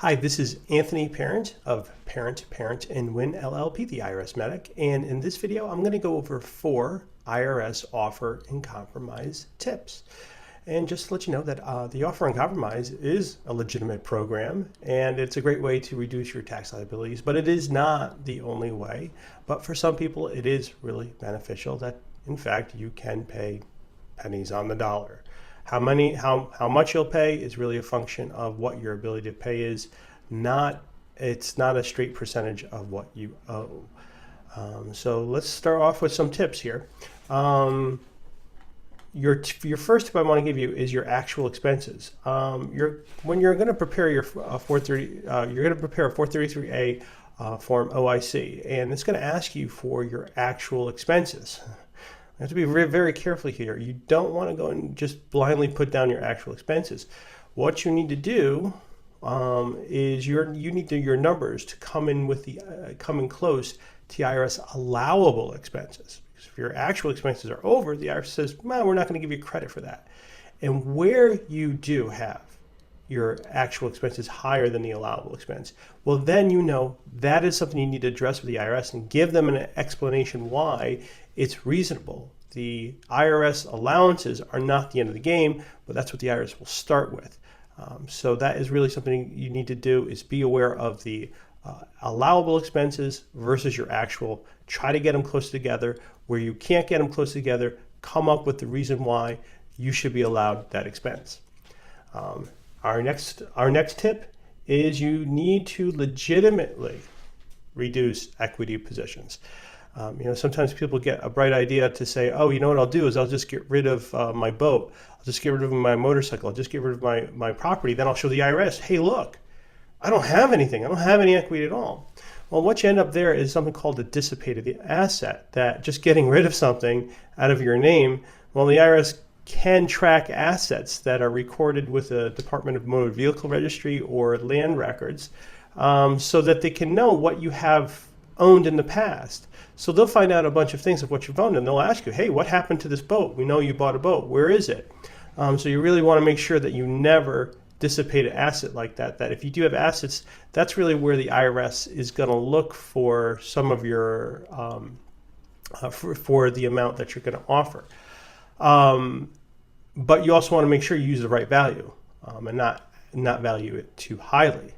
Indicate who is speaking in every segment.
Speaker 1: Hi, this is Anthony Parent of Parent and Win LLP, the IRS Medic. And in this video, I'm going to go over 4 IRS offer and compromise tips. And just to let you know that the offer and compromise is a legitimate program, and it's a great way to reduce your tax liabilities, but it is not the only way. But for some people, it is really beneficial that, in fact, you can pay pennies on the dollar. How much you'll pay is really a function of what your ability to pay is. It's not a straight percentage of what you owe. So let's start off with some tips here. Your first tip I want to give you is your actual expenses. When you're going to prepare your 430, you're going to prepare a 433A form OIC, and it's going to ask you for your actual expenses. You have to be very, very careful here. You don't want to go and just blindly put down your actual expenses. What you need to do is you need your numbers to come in close to the IRS allowable expenses. Because if your actual expenses are over, the IRS says, well, we're not going to give you credit for that. And where you do have your actual expenses higher than the allowable expense, well, then you know that is something you need to address with the IRS and give them an explanation why it's reasonable. The IRS allowances are not the end of the game, but that's what the IRS will start with. So that is really something you need to do, is be aware of the allowable expenses versus your actual. Try to get them close together. Where you can't get them close together, come up with the reason why you should be allowed that expense. Our next tip is you need to legitimately reduce equity positions. Sometimes people get a bright idea to say, oh, you know what I'll do is I'll just get rid of my boat. I'll just get rid of my motorcycle. I'll just get rid of my property. Then I'll show the IRS, hey, look, I don't have anything. I don't have any equity at all. Well, what you end up there is something called a dissipated asset, that just getting rid of something out of your name, well, the IRS can track assets that are recorded with the Department of Motor Vehicle Registry or land records, so that they can know what you have owned in the past. So they'll find out a bunch of things of what you've owned, and they'll ask you, hey, what happened to this boat? We know you bought a boat. Where is it? So you really want to make sure that you never dissipate an asset like that, that if you do have assets, that's really where the IRS is going to look for some of your, for the amount that you're going to offer. But you also want to make sure you use the right value and not value it too highly.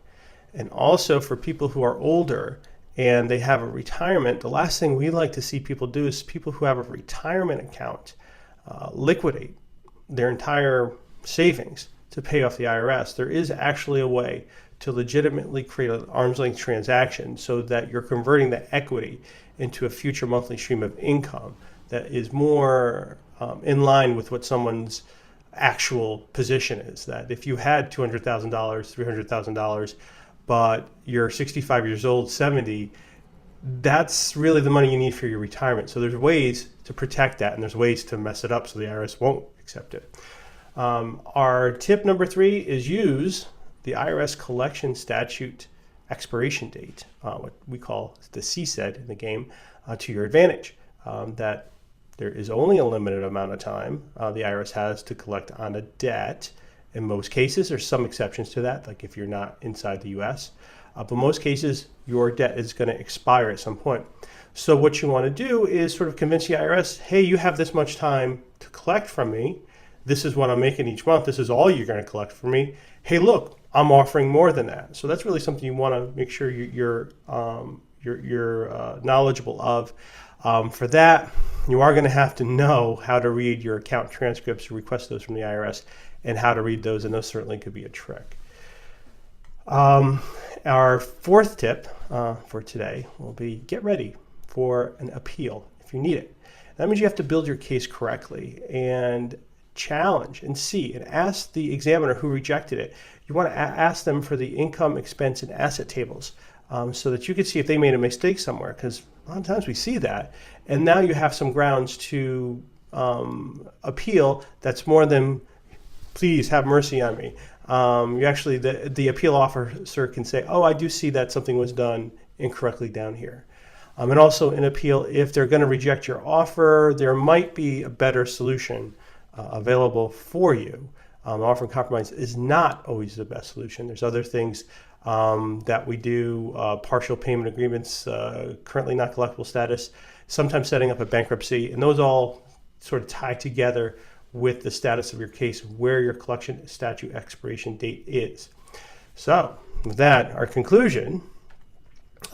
Speaker 1: And also for people who are older and they have a retirement, the last thing we like to see people do is people who have a retirement account liquidate their entire savings to pay off the IRS. There is actually a way to legitimately create an arm's length transaction so that you're converting the equity into a future monthly stream of income that is more in line with what someone's actual position is. That if you had $200,000, $300,000, but you're 65 years old, 70, that's really the money you need for your retirement. So there's ways to protect that, and there's ways to mess it up so the IRS won't accept it. Our tip number 3 is use the IRS collection statute expiration date, what we call the CSED in the game, to your advantage. That there is only a limited amount of time the IRS has to collect on a debt. In most cases, there's some exceptions to that, like if you're not inside the US. But most cases, your debt is going to expire at some point. So what you want to do is sort of convince the IRS, hey, you have this much time to collect from me. This is what I'm making each month. This is all you're going to collect from me. Hey, look, I'm offering more than that. So that's really something you want to make sure you're knowledgeable of. For that, you are going to have to know how to read your account transcripts, request those from the IRS, and how to read those, and those certainly could be a trick. Our 4th tip for today will be get ready for an appeal if you need it. That means you have to build your case correctly and challenge and see and ask the examiner who rejected it. You want to ask them for the income, expense, and asset tables so that you can see if they made a mistake somewhere, because a lot of times we see that. And now you have some grounds to appeal that's more than, please have mercy on me. You actually, the appeal officer can say, oh, I do see that something was done incorrectly down here. And also in appeal, if they're going to reject your offer, there might be a better solution available for you. Offer and compromise is not always the best solution. There's other things that we do, partial payment agreements, currently not collectible status, sometimes setting up a bankruptcy, and those all sort of tie together with the status of your case, where your collection statute expiration date is. So with that, our conclusion,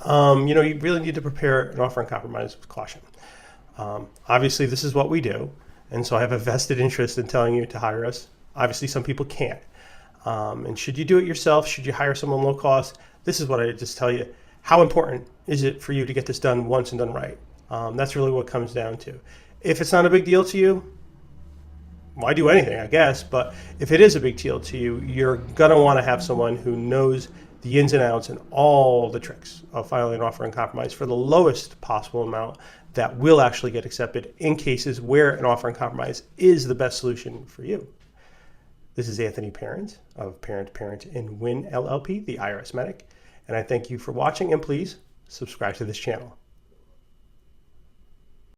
Speaker 1: you really need to prepare an offer and compromise with caution. Obviously, this is what we do, and so I have a vested interest in telling you to hire us. Obviously, some people can't. And should you do it yourself, should you hire someone low cost, this is what I just tell you. How important is it for you to get this done once and done right? That's really what it comes down to. If it's not a big deal to you, why do anything, I guess? But if it is a big deal to you, you're going to want to have someone who knows the ins and outs and all the tricks of filing an offer and compromise for the lowest possible amount that will actually get accepted in cases where an offer and compromise is the best solution for you. This is Anthony Parent of Parent and Win LLP, the IRS Medic, and I thank you for watching, and please subscribe to this channel.